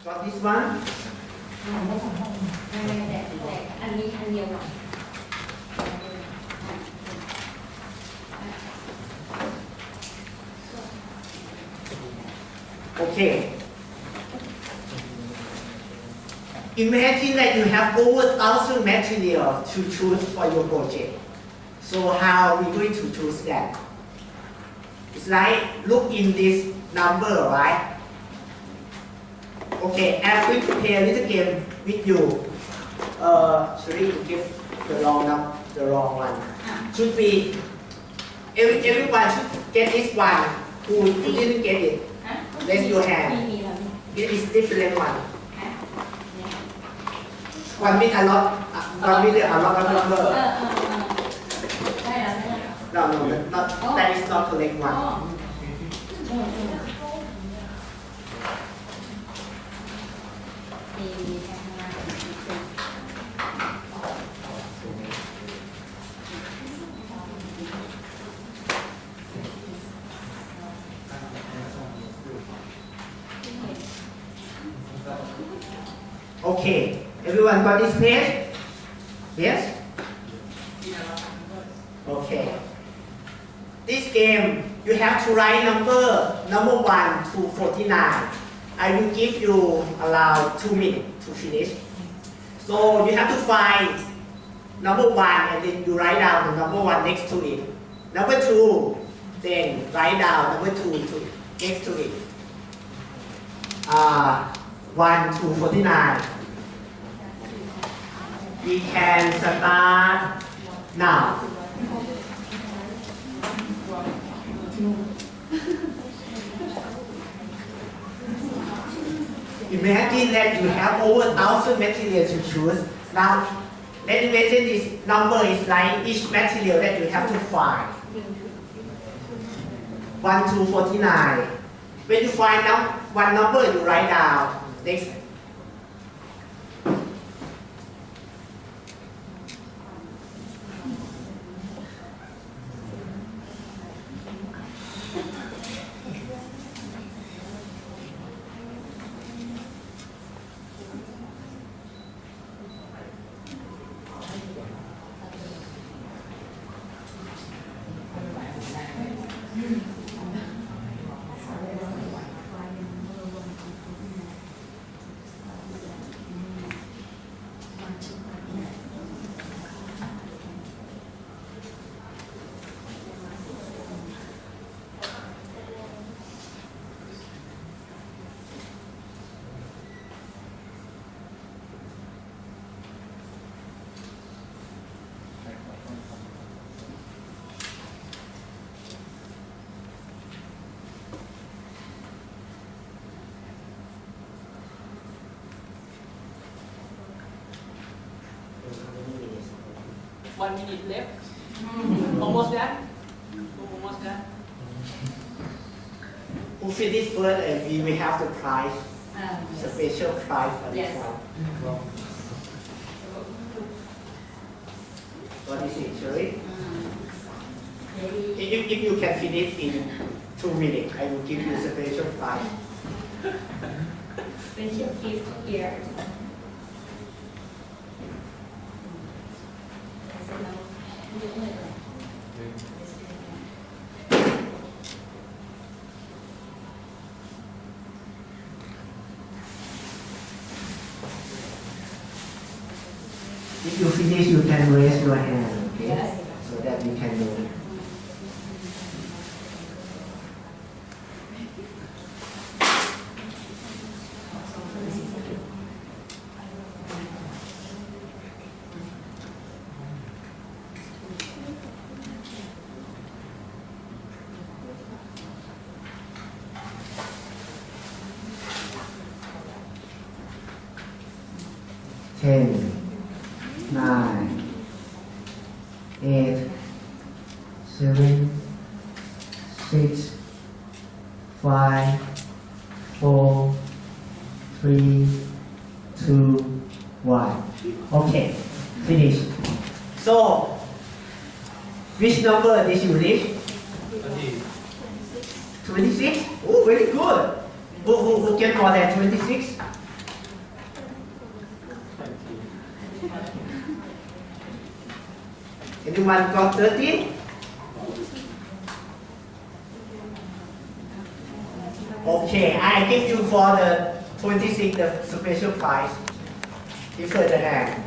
Got this one? อันนี้อันเดียวก่อน Okay. Imagine that you have over 1,000 material to choose for your project. So how are we going to choose that? It's like look in this number, right? Okay, I'm going to play a little game with you. Sorry, to give the wrong one. Should be everyone should get this one. Who didn't get it? Raise your hand. It is different one. One with a lot of number. No, not that is not correct one. Okay, everyone got this page? Yes? Okay. This game, you have to write number 1 to 49. I will give you around 2 minutes to finish. So you have to find number 1 and then you write down the number 1 next to it. Number 2, then write down number 2 next to it. 1 to 49. We can start now. Imagine that you have over 1,000 materials to choose. Now, let's imagine this number is like each material that you have to find. 1 to 49. When you find one number, you write down. Next. One minute left. Almost done. Almost done. Who finish first and we will have the prize, special prize for this Yes. one. What is it, Sherry? If you can finish in 2 minutes, I will give you a special prize. Special gift here. If you finish, you can raise your hand, okay? Yes. So that we can know. Ten, 9, 8, 7, 6, 5, 4, 3, 2, 1. Okay, finish. So, which number did you reach? 26. Oh, very good. Who get more than 26? Anyone got 30? Okay, I give you for the 26 the special prize. Give her the hand.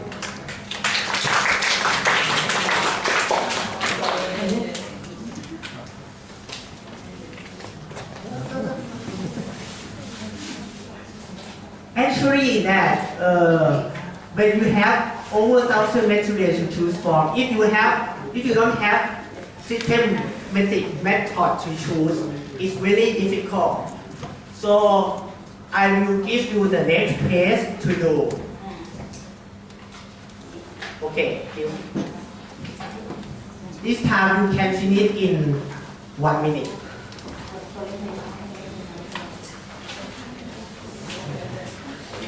Actually, that when you have over 1,000 materials to choose from, if you don't have systematic method to choose, it's really difficult. So I will give you the next page to do. Okay, this time you can finish in 1 minute.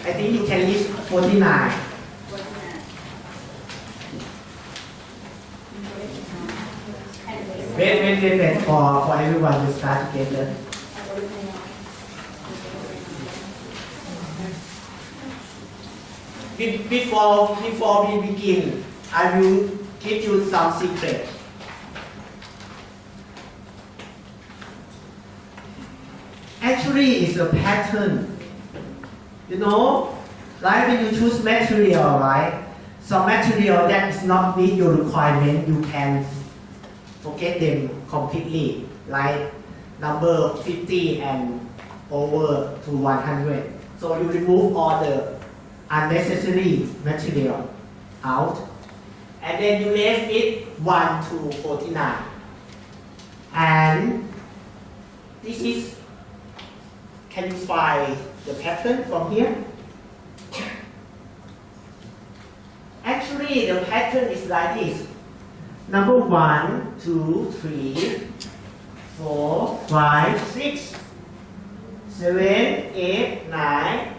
I think you can reach 49. Wait for everyone to start together. Before we begin, I will give you some secret. Actually, it's a pattern. You know, like when you choose material, right? Some material that is not meet your requirement, you can forget them completely. Like number 50 and over to 100. So you remove all the unnecessary material out, and then you left it 1 to 49. And this is, can you find the pattern from here? Actually, the pattern is like this. Number 1, 2, 3, 4, 5, 6, 7, 8, 9,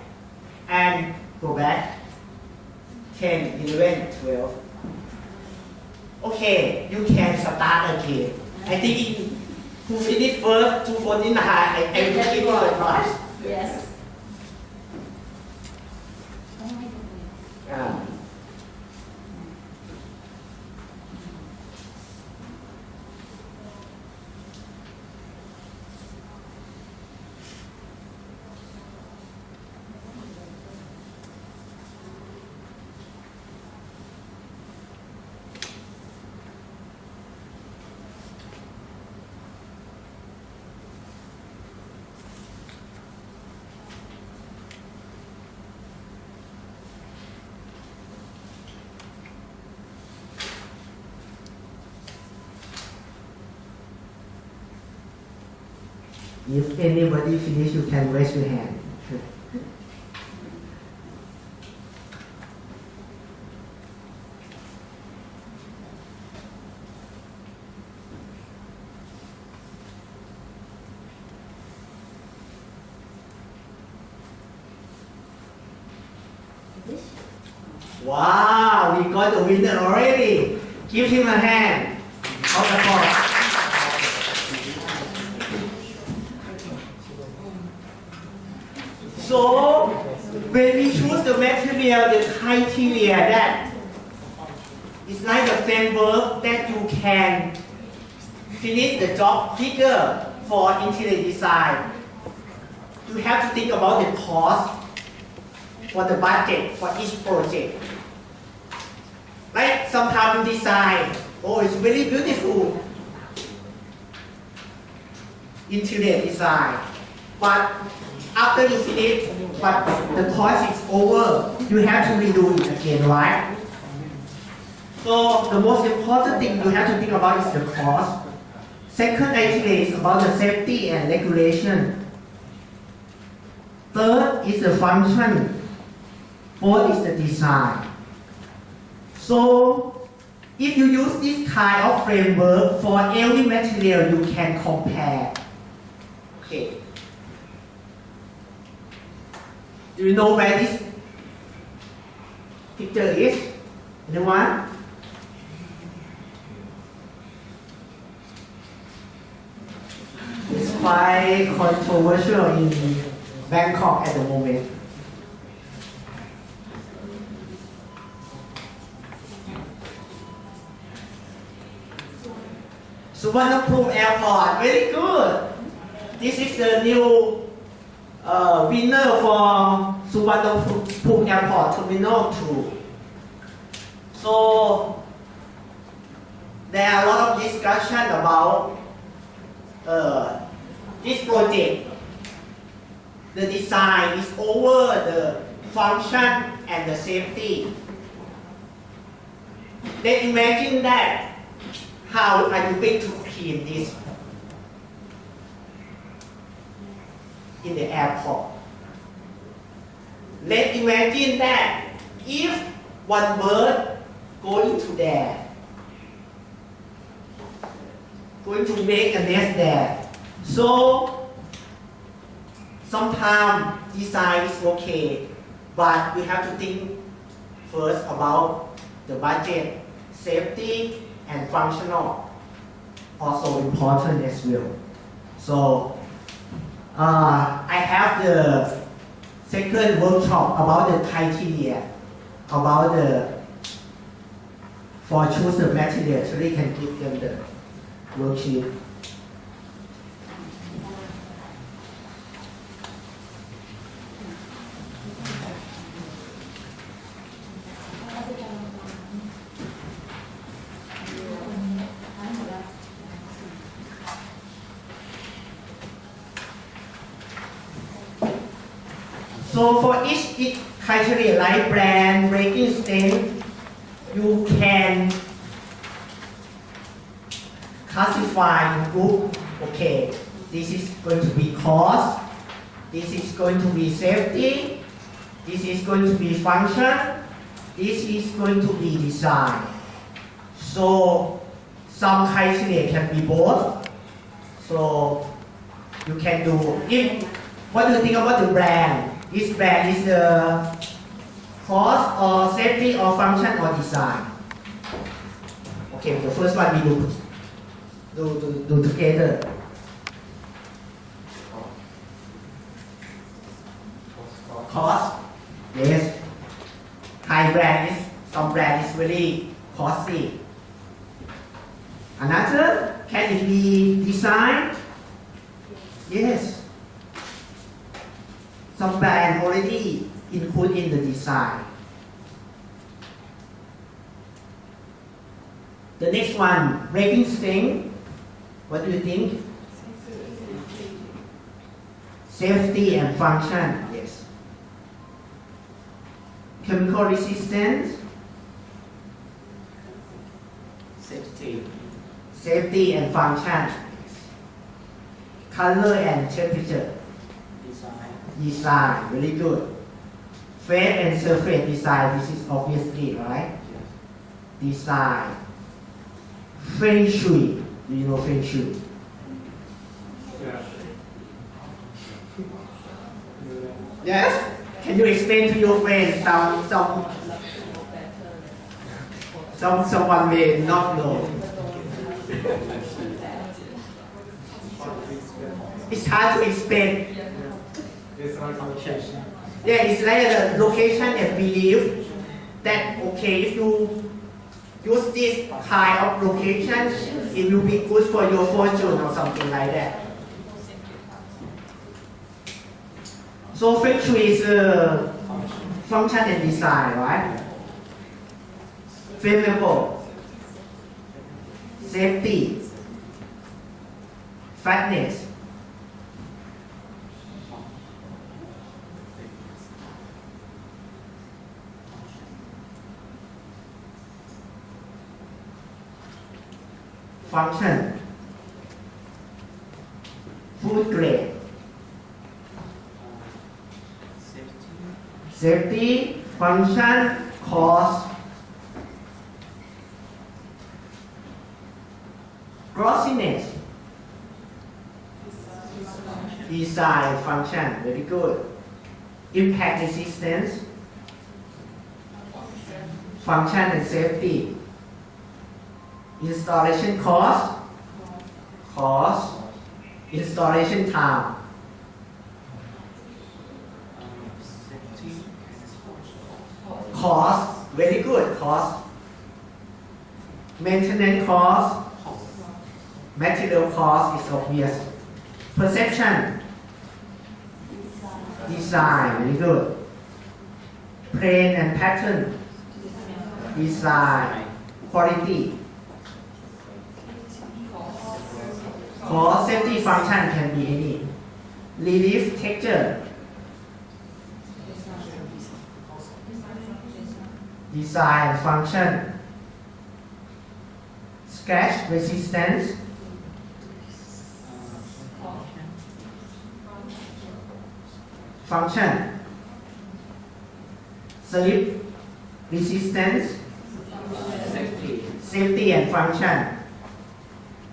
and go back 10, 11, 12. Okay, you can start again. I think who finished first 249, I will give you the prize. Yes. If anybody finish, you can raise your hand. Wow, we got the winner already. Give him a hand. On the floor. So, when we choose the material, the criteria that it's like a framework that you can finish the job quicker for interior design. You have to think about the cost for the budget for each project. Like sometimes you design, oh, it's very beautiful interior design, but after you finish, but the cost is over, you have to redo it again, right? So the most important thing you have to think about is the cost. Second idea is about the safety and regulation. Third is the function. Fourth is the design. So if you use this kind of framework for every material, you can compare. Okay. Do you know where this picture is? Anyone? It's quite controversial in Bangkok at the moment. Suvarnabhumi Airport, very good. This is the new winner for Suvarnabhumi Airport Terminal 2. So there are a lot of discussion about this project. The design is over the function and the safety. Then imagine that, how are you going to clean this in the airport? Let's imagine that if one bird going to there, going to make a nest there. So sometimes design is okay, but we have to think first about the budget, safety, and functional, also important as well. So I have the second workshop about the criteria, about the for choose the material, so they can give them the worksheet. So for each criteria like brand, breaking stain, you can classify in group. Okay, this is going to be cost, this is going to be safety, this is going to be function, this is going to be design. So some criteria can be both. So you can do, what do you think about the brand? This brand is the cost or safety or function or design? Okay, the first one we do together. Cost, yes. High brand is, some brand is very costly. Another, can it be design? Yes. Some brand already include in the design. The next one, breaking stain. What do you think? Safety and function, yes. Chemical resistance. Safety and function. Color and temperature. Design, very good. Face and surface design, this is obviously, right? Design. Feng Shui, do you know Feng Shui? Yes? Can you explain to your friend someone may not know? It's hard to explain. Yeah, it's like the location and belief that okay, if you use this kind of location, it will be good for your fortune or something like that. So Feng Shui is function and design, right? Flammable, safety, fatness. Function, food grade, safety, function, cost, glossiness, design, function, very good, impact resistance, function and safety. Installation cost, installation time, cost, very good, cost, maintenance cost, Material cost is obvious. Perception. Design, very good. Plain and pattern. Design. Quality. Cost, safety, function can be any. Relief, texture. Design, function. Scratch, resistance. Function. Slip, resistance. Safety and function.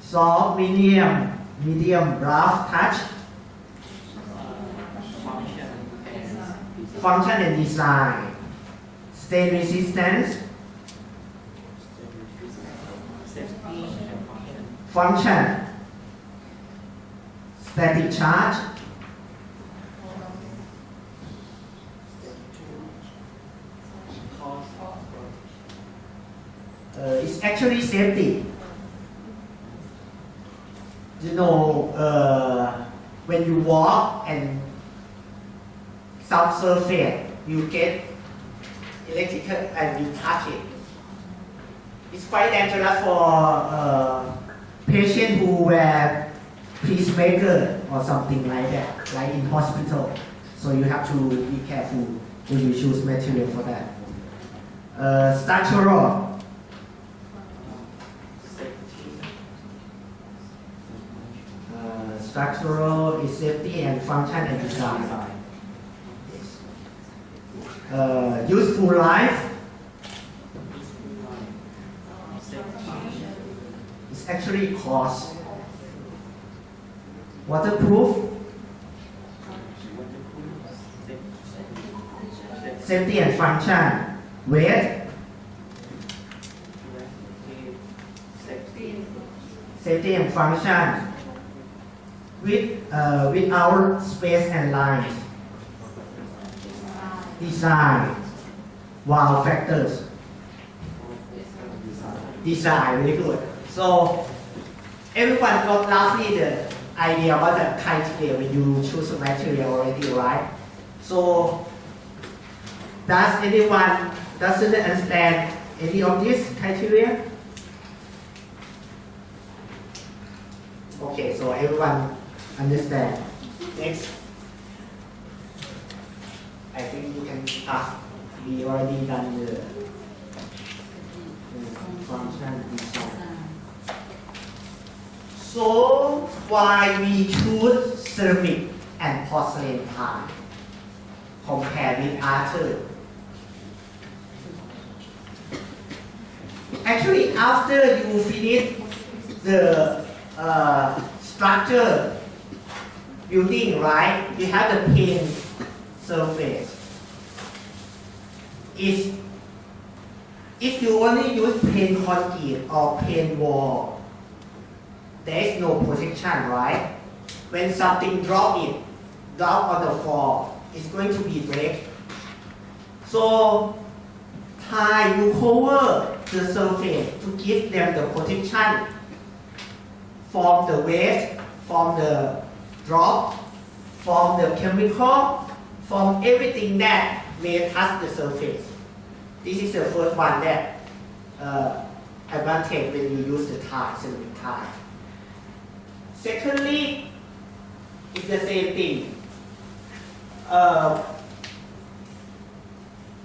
Soft, medium, rough, touch. Function and design. Stain resistance. Function. Static charge. It's actually safety. You know, when you walk and some surface, you get electrical and you touch it. It's quite dangerous for patients who wear pacemaker or something like that, like in hospital. So you have to be careful when you choose material for that. Structural. Structural is safety and function and design. Useful life. It's actually cost. Waterproof. Safety and function. Weight. Safety and function. Without space and lines. Design. Wow factors. Design, very good. So everyone got roughly the idea about the criteria when you choose a material already, right? So does anyone doesn't understand any of these criteria? Okay, so everyone understand. Next. I think you can ask. We already done the function design. So why we choose ceramic and porcelain tile compared with other? Actually, after you finish the structure building, right? You have the paint surface. If you only use plain concrete or plain wall, there is no protection, right? When something drop on the floor, it's going to be break. So, tile you cover the surface to give them the protection from the waste, from the drop, from the chemical, from everything that may touch the surface. This is the first one that advantage when you use the tile, ceramic tile. Secondly, it's the same thing.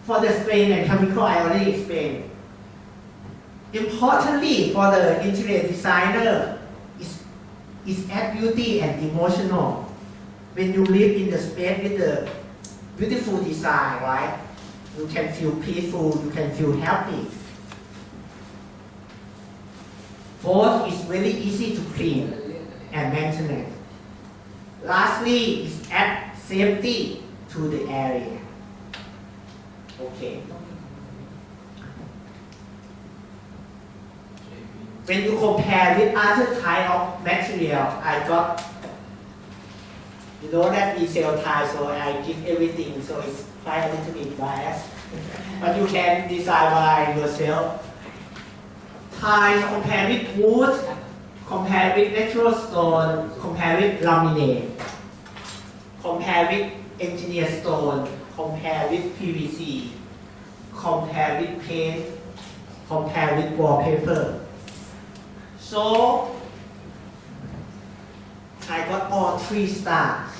For the strain and chemical, I already explained. Importantly, for the interior designer, is add beauty and emotional. When you live in the space with the beautiful design, right? You can feel peaceful, you can feel happy. Fourth, is very easy to clean and maintain. Lastly, is add safety to the area. Okay. When you compare with other type of material, I got, you know that we sell tile, so I give everything, so it's quite a little bit biased. But you can decide by yourself. Tile compared with wood, Compare with natural stone, compare with laminate, compare with engineered stone, compare with PVC, compare with paint, compare with wallpaper. So I got all 3 stars.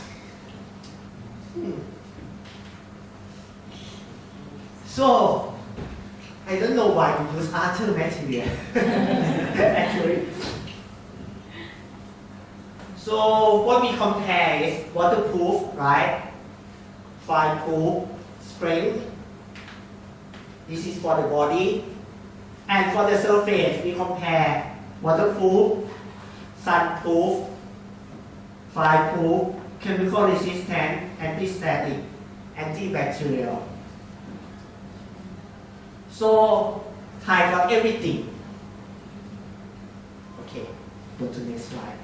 So I don't know why you use other material actually. So what we compare is waterproof, right? Fireproof, strength. This is for the body. And for the surface, we compare waterproof, sunproof, fireproof, chemical resistant, anti-static, antibacterial. So Thai got everything. Okay, go to next slide.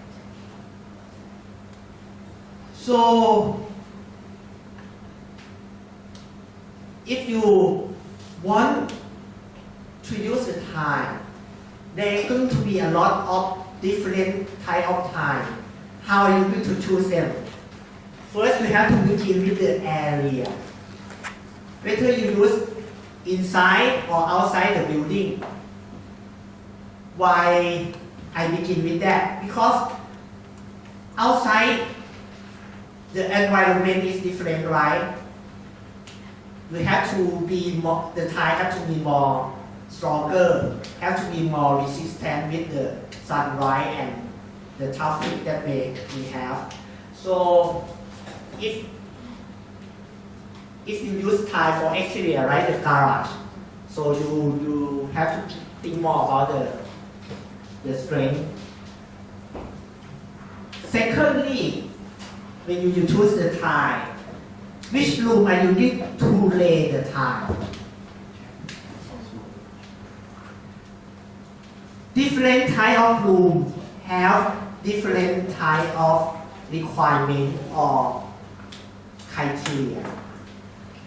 So if you want to use the Thai, there are going to be a lot of different type of Thai. How are you going to choose them? First, you have to begin with the area. Whether you use inside or outside the building. Why I begin with that? Because outside the environment is different, right? We have to be more, the Thai have to be more stronger, have to be more resistant with the sunlight and the traffic that we have. So if you use Thai for exterior, right, the garage, so you have to think more about the strength. Secondly, when you choose the Thai, which room are you need to lay the Thai? Different type of room have different type of requirement or criteria.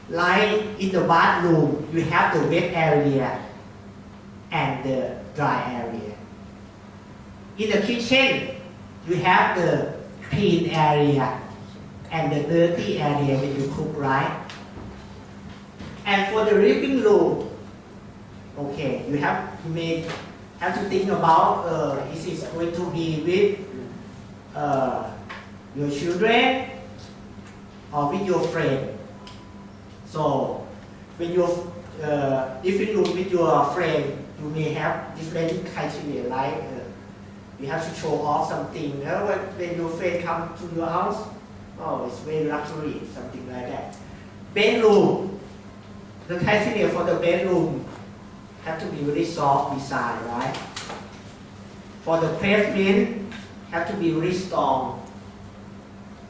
Like in the bathroom, you have the wet area and the dry area. In the kitchen, you have the clean area and the dirty area when you cook, right? And for the living room, okay, you may have to think about is it going to be with your children or with your friend. So when you're living room with your friend, you may have different criteria, like you have to show off something. When your friend come to your house, oh, it's very luxury, something like that. Bedroom, the criteria for the bedroom have to be very soft design, right? For the pavement, have to be very strong,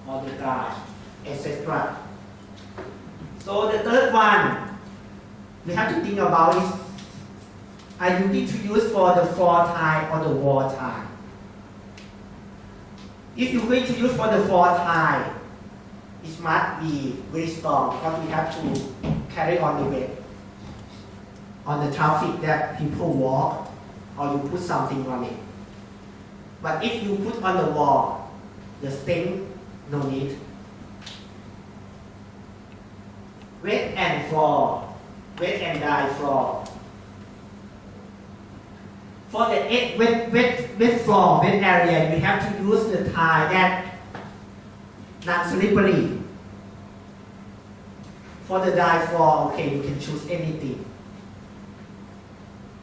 or the glass, etc. So the third one, we have to think about is, are you need to use for the floor tile or the wall tile? If you're going to use for the floor tile, it must be very strong because we have to carry on the weight on the traffic that people walk, or you put something on it. But if you put on the wall, the stain, no need. Wet and floor, wet and dry floor. For the wet floor, wet area, you have to use the tile that non-slippery. For the dry floor, okay, you can choose anything.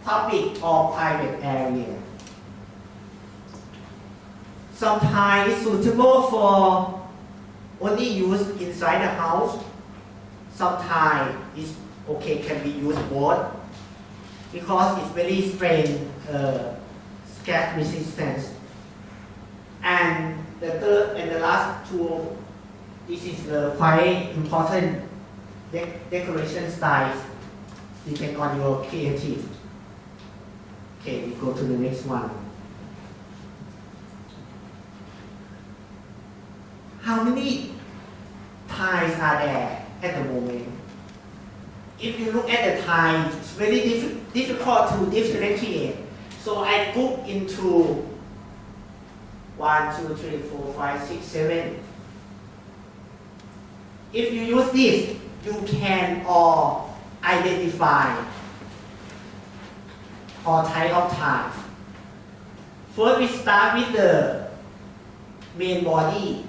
Public or private area. Some tile is suitable for only use inside the house. Some tile is okay, can be used both because it's very strain, scratch resistance. And the third and the last two, this is the quite important decoration styles, depend on your creative. Okay, we go to the next one. How many tiles are there at the moment? If you look at the tiles, it's very difficult to differentiate. So I go into 1, 2, 3, 4, 5, 6, 7. If you use this, you can all identify all type of time. First, we start with the main body.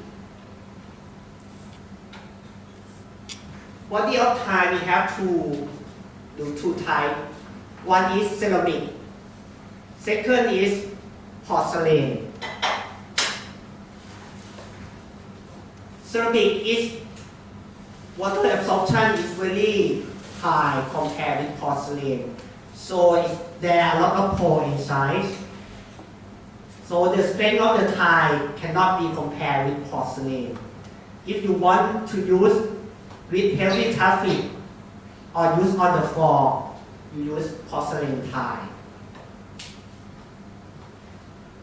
Body of time, we have to do two types. One is ceramic. Second is porcelain. Ceramic is water absorption is very high compared with porcelain. So there are a lot of pores inside. So the strength of the tile cannot be compared with porcelain. If you want to use with heavy traffic or use on the floor, you use porcelain tile.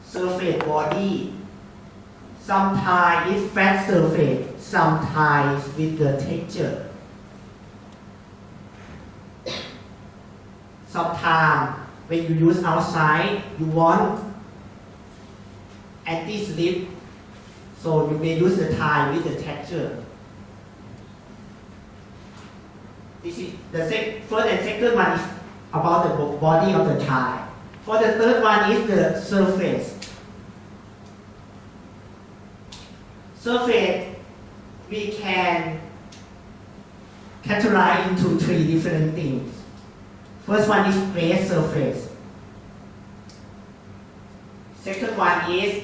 Surface body. Some tile is flat surface, some tile is with the texture. Sometimes when you use outside, you want anti-slip, so you may use the tile with the texture. This is the first and second one is about the body of the tile. For the third one is the surface. Surface, we can categorize into three different things. First one is glazed surface. Second one is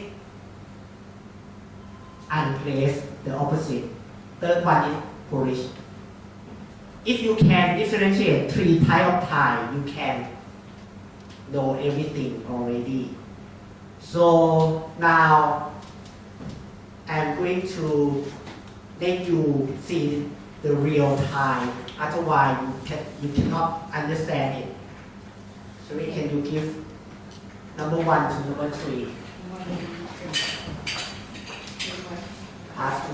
unglazed, the opposite. Third one is polished. If you can differentiate three types of tile, you can know everything already. So now I'm going to let you see the real tile. Otherwise, you cannot understand it. So we can you give number 1 to number 3. Pass to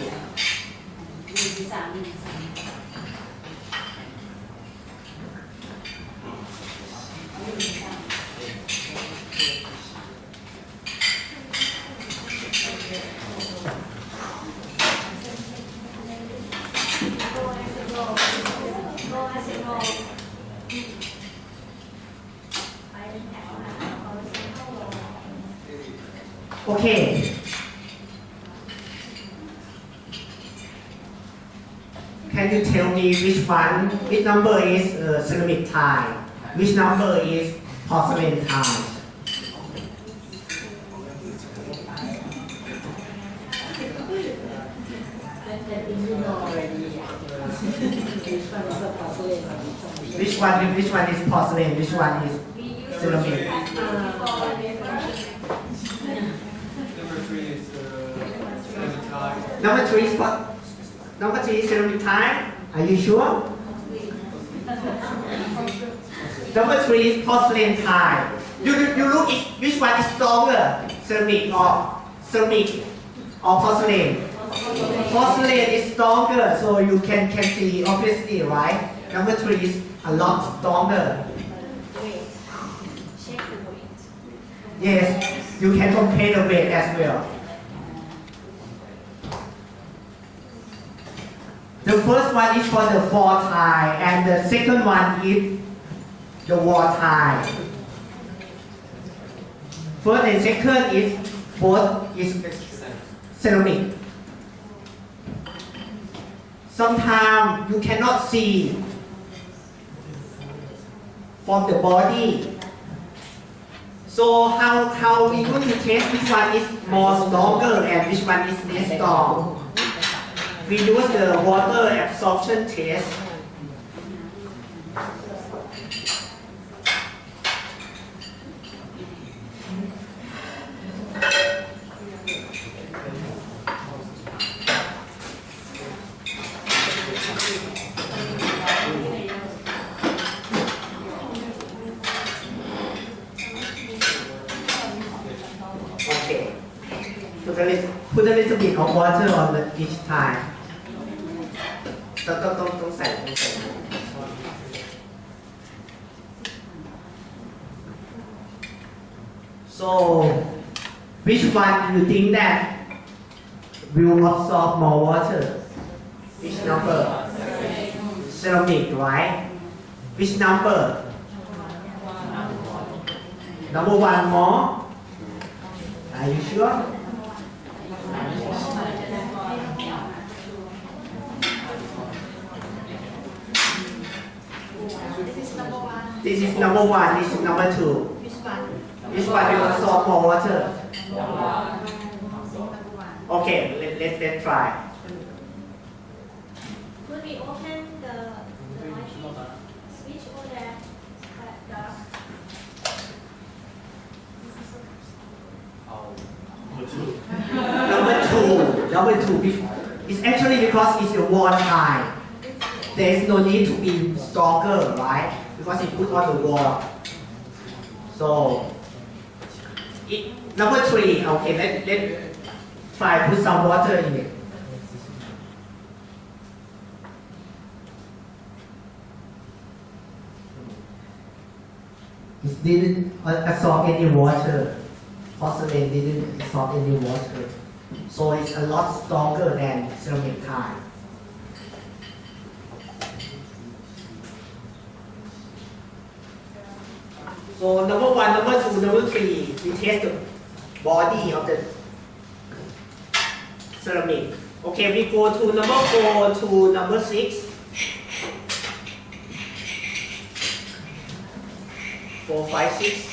Okay. Can you tell me which number is ceramic tile, which number is porcelain tile? Which one is porcelain? Which one is ceramic? Number 3 is what? Number 3 is ceramic tile. Are you sure? Number 3 is porcelain tile. You look at which one is stronger, ceramic or porcelain. Porcelain is stronger, so you can see obviously, right? Number 3 is a lot stronger. Check the weight. Yes, you can compare the weight as well. The first one is for the floor tile, and the second one is the wall tile. First and second is both is ceramic. Sometimes you cannot see from the body. So how we going to test which one is more stronger and which one is less strong? We use the water absorption test. Okay. Put a little bit of water on each time. Don't say. So Which one you think that will absorb more water? Which number? Ceramic, right? Which number? Number one more? Are you sure? This is number one, this is number two. Which one will absorb more water? Okay, let's try. Could we open the switch over there? Number two. It's actually because it's a warm time. There is no need to be stronger, right? Because it put on the wall. So, number three. Okay, let's try put some water in it. It didn't absorb any water. Porcelain didn't absorb any water. So it's a lot stronger than ceramic tile. So number one, number two, number three, we test the body of the ceramic. Okay, we go to number 4 to number 6. 4, 5, 6.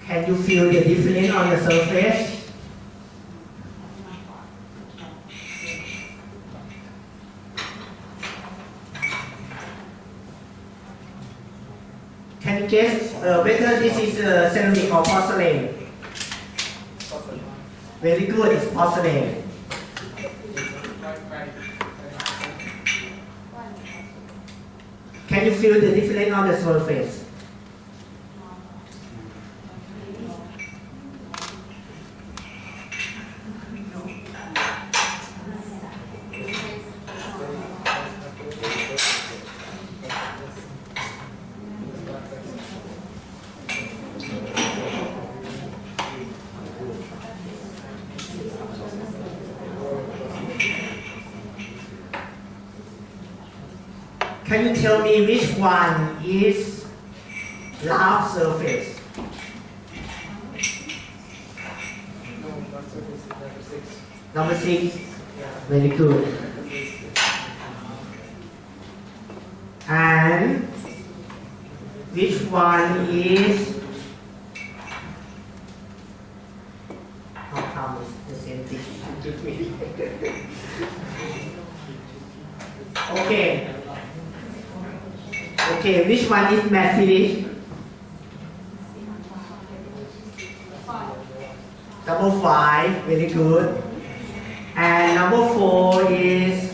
Can you feel the difference on the surface? Can you guess whether this is ceramic or porcelain? Very good, it's porcelain. Can you feel the difference on the surface? Can you tell me which one is rough surface? Number 6. Very good. And which one is how come it's the same thing? Give me. Okay. Okay, which one is matte finish? Number 5, very good. And number 4 is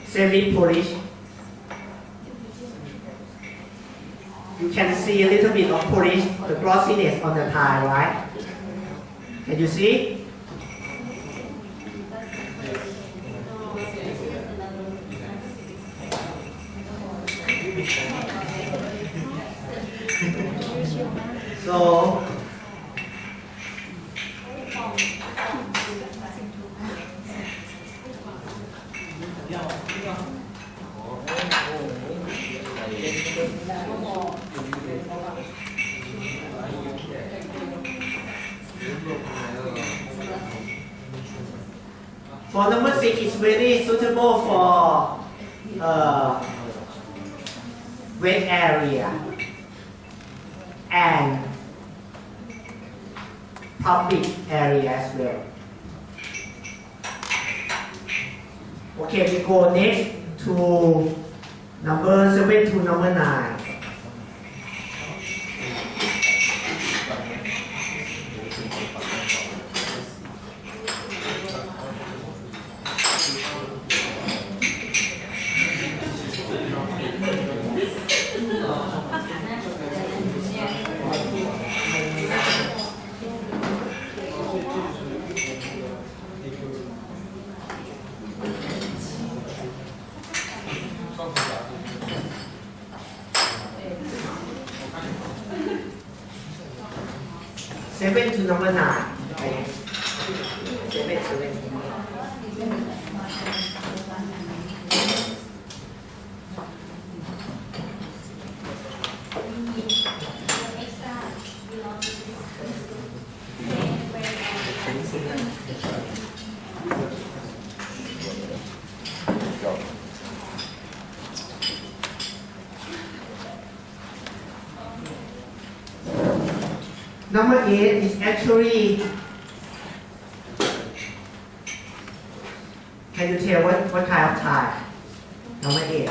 semi-polish. You can see a little bit of polish, the glossiness on the tile, right? Can you see? So, for number 6, it's very suitable for wet area and public area as well. Okay, we go next to number 7 to number 9. number 9. Okay. 7. Number 8 is actually, can you tell what kind of tie? Number 8.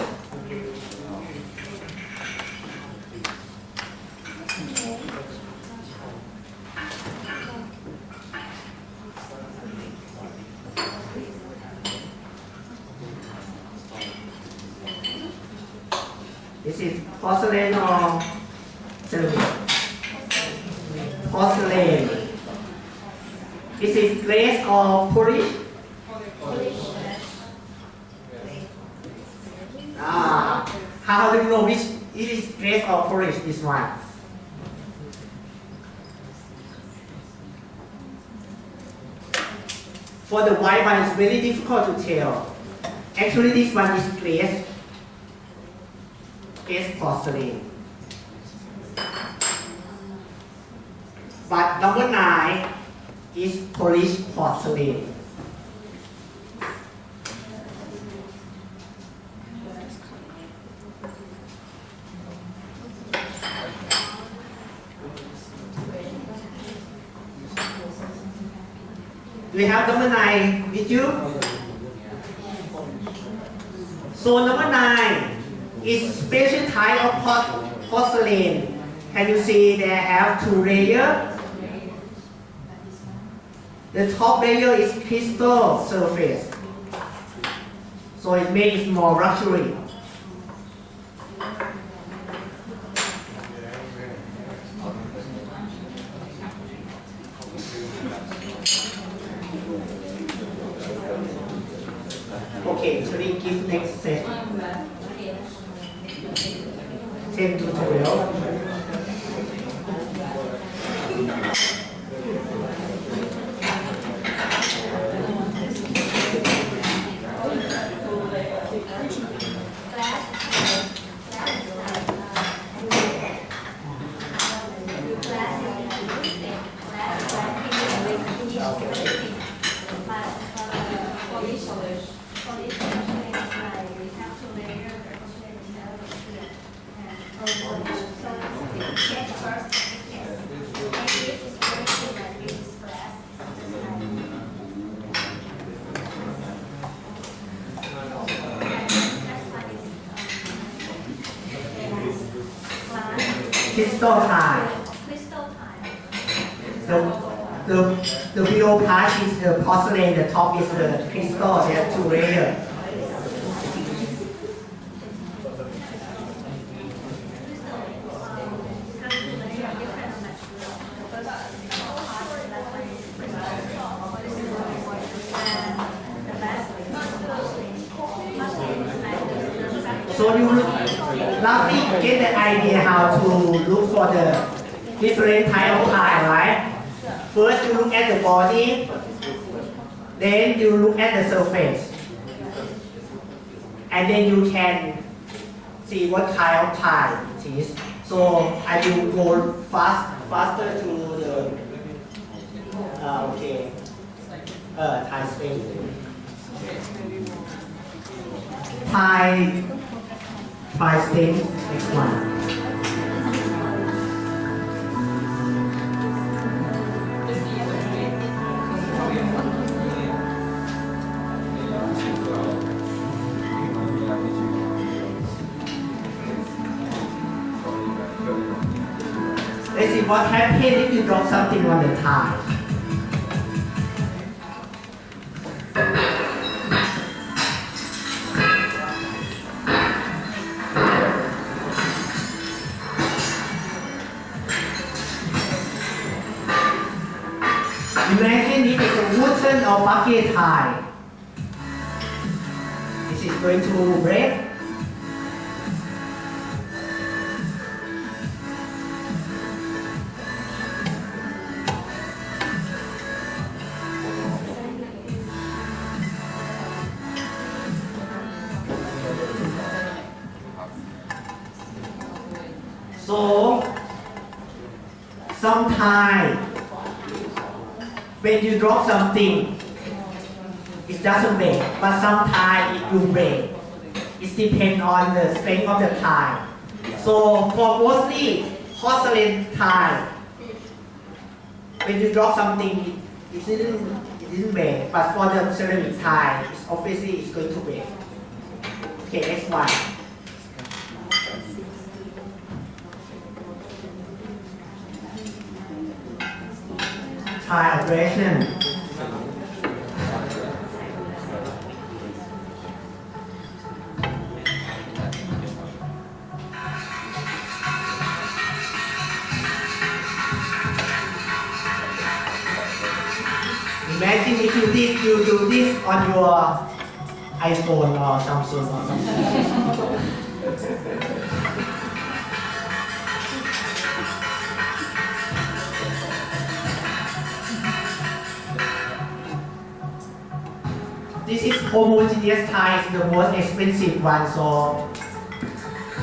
This is porcelain or ceramic? Porcelain. This is glaze or polish? How do you know which it is glaze or polish? This one. For the white one, it's very difficult to tell. Actually, this one is glaze porcelain. But number 9 is polished porcelain. Do you have number 9 with you? So number 9 is special type of porcelain. Can you see they have 2 layers? The top layer is crystal surface, so it makes it more luxury. Okay, so we give next set. 10 to 12. Crystal tile. The below part is the porcelain, the top is the crystal, they have 2 layers. So you roughly get the idea how to look for the different type of tile, right? First you look at the body, then you look at the surface, and then you can see what kind of tile it is. So I will go faster to the tile space. Tile stain, next one. Let's see what happens if you drop something on the tile. Imagine if it's a wooden or bucket tile. This is going to break. tile, when you drop something, it doesn't break, but sometimes it will break. It depends on the strength of the tile. So for mostly porcelain tile, when you drop something, it didn't break. But for the ceramic tile, obviously it's going to break. Okay, next one. Tile abrasion. Imagine if you do this on your iPhone or Samsung or something. This is homogeneous tile, is the most expensive one. So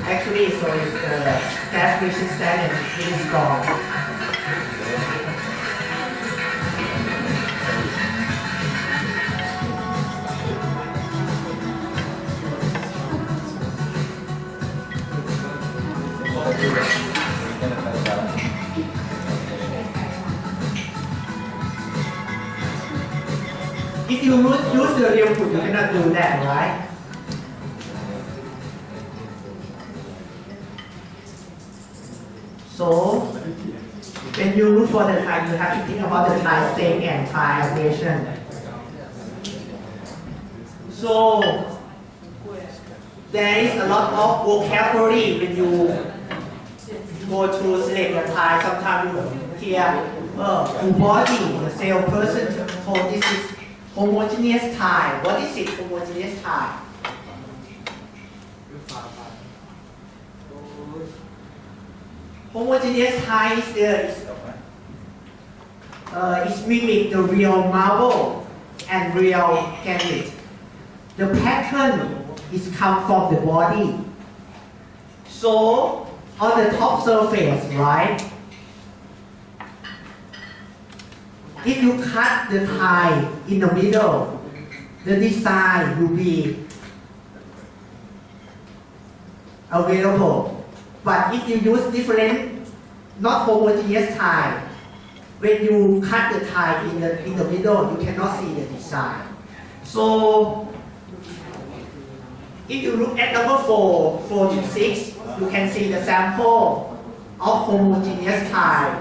actually, so it's gas resistant and it's really strong. If you use the real food, you cannot do that, right? So, when you look for the tile, you have to think about the tile staying and tile abrasion. So, there is a lot of vocabulary when you go to select a tile. Sometimes you hear full body, the salesperson told this is homogeneous tile. What is it, homogeneous tile? Homogeneous tile is mimic the real marble and real granite. The pattern is come from the body. So on the top surface, right? If you cut the tile in the middle, the design will be available. But if you use different, not homogeneous tile, when you cut the tile in the middle, you cannot see the design. So if you look at number 446, you can see the sample of homogeneous tile.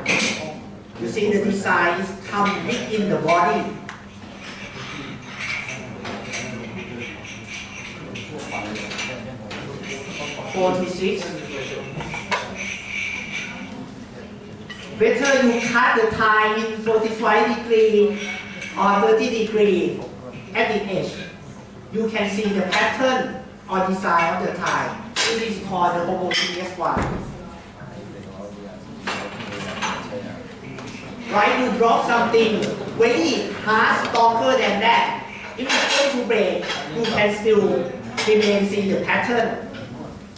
You see the design is come within the body. Whether you cut the tile in 45 degree or 30 degree at the edge, you can see the pattern or design of the tile. This is called the homogeneous one. Right, you drop something very hard, stronger than that. If it's going to break, you can still remain see the pattern.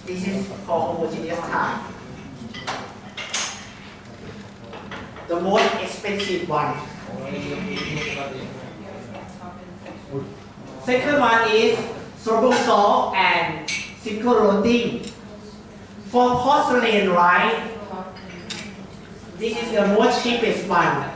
This is called homogeneous tile. The most expensive one. Second one is sorghum salt and synchroting. For porcelain, right? This is the most cheapest one.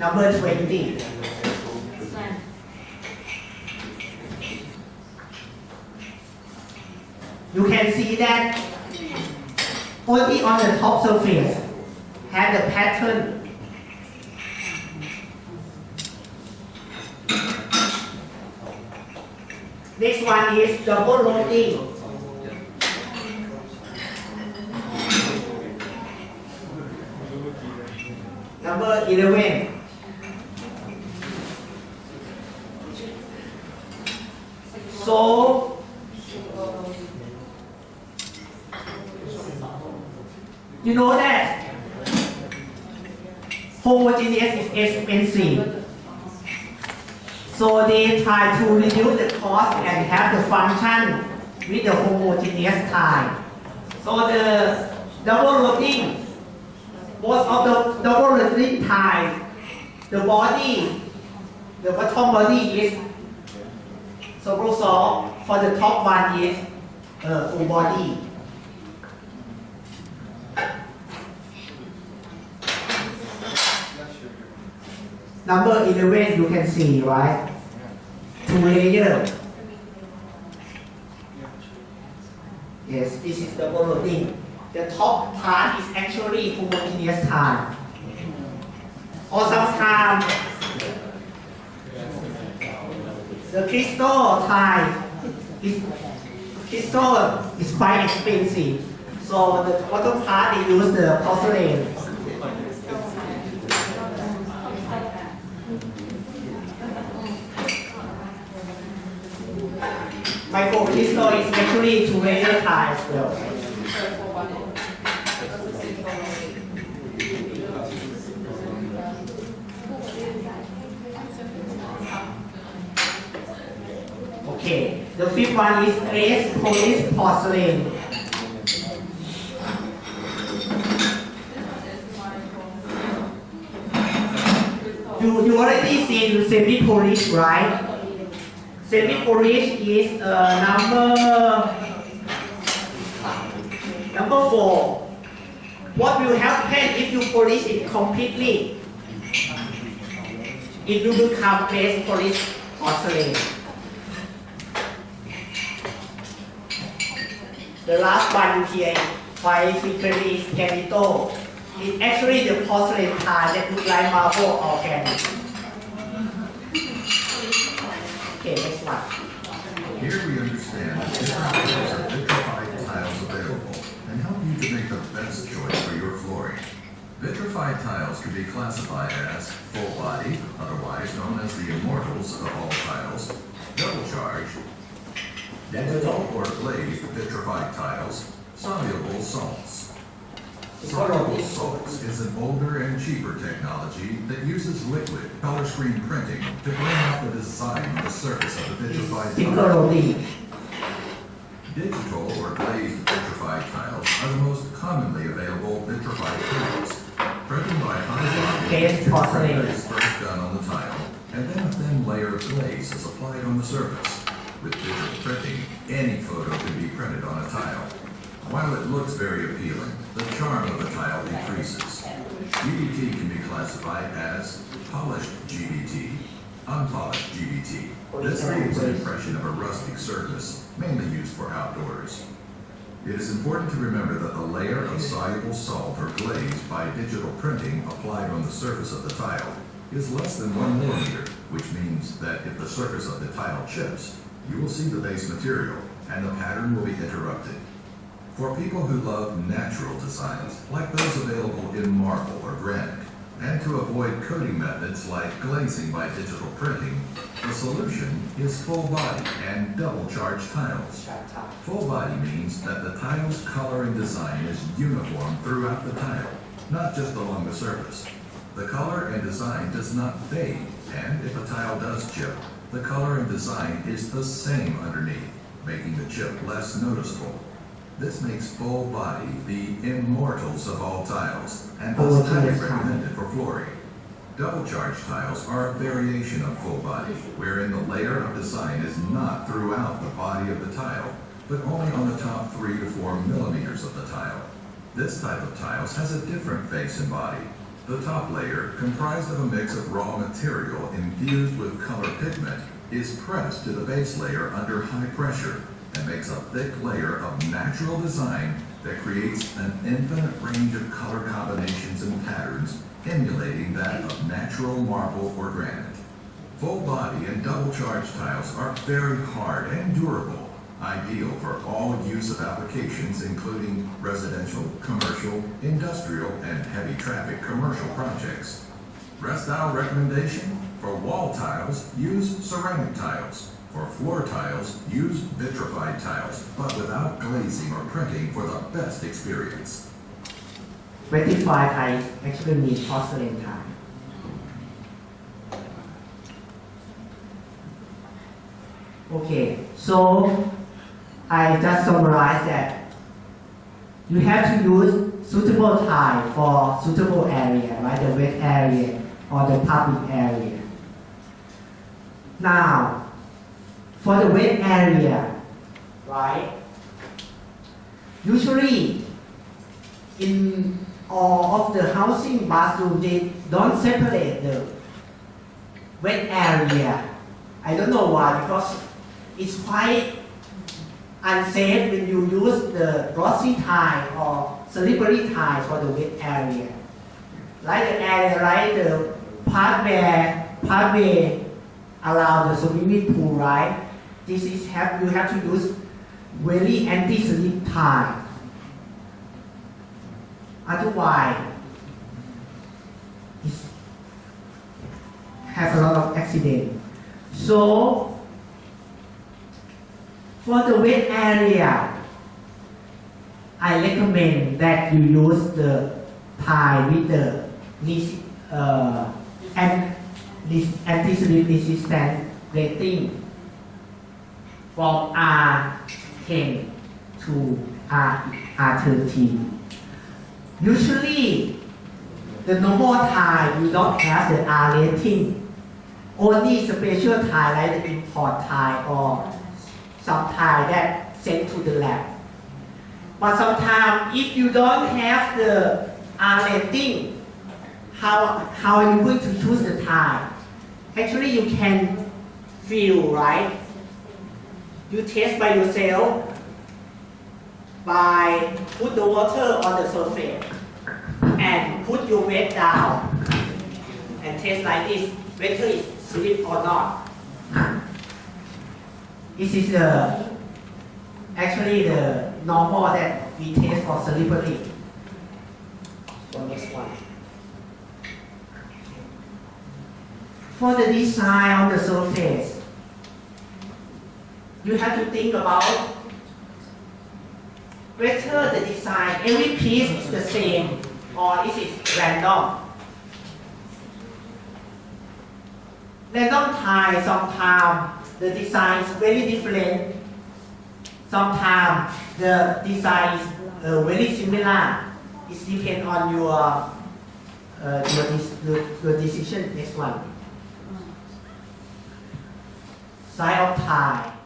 Number 20. You can see that only on the top surface has the pattern. Next one is double loading. Number 11. So, you know that homogeneous is expensive. So they try to reduce the cost and have the function with the homogeneous tile. So the double loading, most of the double loading tile, the body, the bottom body is soluble salt. For the top one is full body. Number 11 you can see, right? 2 layers. Yes, this is double loading. The top part is actually homogeneous tile. Or sometimes the crystal tile is quite expensive. So the bottom part they use the porcelain. Micro crystal is actually 2-layer tile as well. Okay, the fifth one is glaze polished porcelain. You already seen semi-polished, right? Semi-polished is number 4. What will happen if you polish it completely? It will become glaze polished porcelain. The last one you hear quite frequently is granito. It's actually the porcelain tile that looks like marble organic. Okay, next one. Here we understand the different types of vitrified tiles available and help you to make the best choice for your flooring. Vitrified tiles can be classified as full body, otherwise known as the immortals of all tiles, double charge, digital or glazed vitrified tiles, soluble salts. Soluble salts is an older and cheaper technology that uses liquid color screen printing to bring out the design on the surface of the vitrified tile. Digital or glazed vitrified tiles are the most commonly available vitrified tiles. Printing by high volume is first done on the tile, and then a thin layer of glaze is applied on the surface. With digital printing, any photo can be printed on a tile. While it looks very appealing, the charm of the tile decreases. GBT can be classified as polished GBT, unpolished GBT. This leaves an impression of a rustic surface, mainly used for outdoors. It is important to remember that the layer of soluble salt or glaze by digital printing applied on the surface of the tile is less than 1 millimeter, which means that if the surface of the tile chips, you will see the base material, and the pattern will be interrupted. For people who love natural designs, like those available in marble or granite, and to avoid coating methods like glazing by digital printing, the solution is full body and double charge tiles. Full body means that the tile's color and design is uniform throughout the tile, not just along the surface. The color and design does not fade, and if a tile does chip, the color and design is the same underneath, making the chip less noticeable. This makes full body the immortals of all tiles, and thus highly recommended for flooring. Double charge tiles are a variation of full body, wherein the layer of design is not throughout the body of the tile, but only on the top 3 to 4 millimeters of the tile. This type of tiles has a different face and body. The top layer, comprised of a mix of raw material infused with color pigment, is pressed to the base layer under high pressure and makes a thick layer of natural design that creates an infinite range of color combinations and patterns, emulating that of natural marble or granite. Full body and double charge tiles are very hard and durable, ideal for all use of applications including residential, commercial, industrial, and heavy traffic commercial projects. Rest style recommendation: for wall tiles, use ceramic tiles. For floor tiles, use vitrified tiles, but without glazing or printing for the best experience. Vitrified tile actually means porcelain tile. Okay, so I just summarize that you have to use suitable tile for suitable area, right? The wet area or the public area. Now, for the wet area, right? Usually, in all of the housing bathroom, they don't separate the wet area. I don't know why, because it's quite unsafe when you use the glossy tile or slippery tile for the wet area. Like the area, like the pathway around the swimming pool, right? This is you have to use very anti-slip tile. Otherwise, it has a lot of accident. So, for the wet area, I recommend that you use the tile with the anti-slip resistant rating from R10 to R13. Usually, the normal tile you don't have the R rating. Only special tile like the import tile or some tile that sent to the lab. But sometimes if you don't have the R rating, how are you going to choose the tile? Actually, you can feel, right? You test by yourself by put the water on the surface and put your weight down and test like this, whether it slip or not. This is actually the normal that we test for slippery. So next one. For the design on the surface, you have to think about whether the design, every piece is the same or is it random. Random tile, sometimes the design is very different. Sometimes the design is very similar. It depends on your decision. Next one. Size of tile.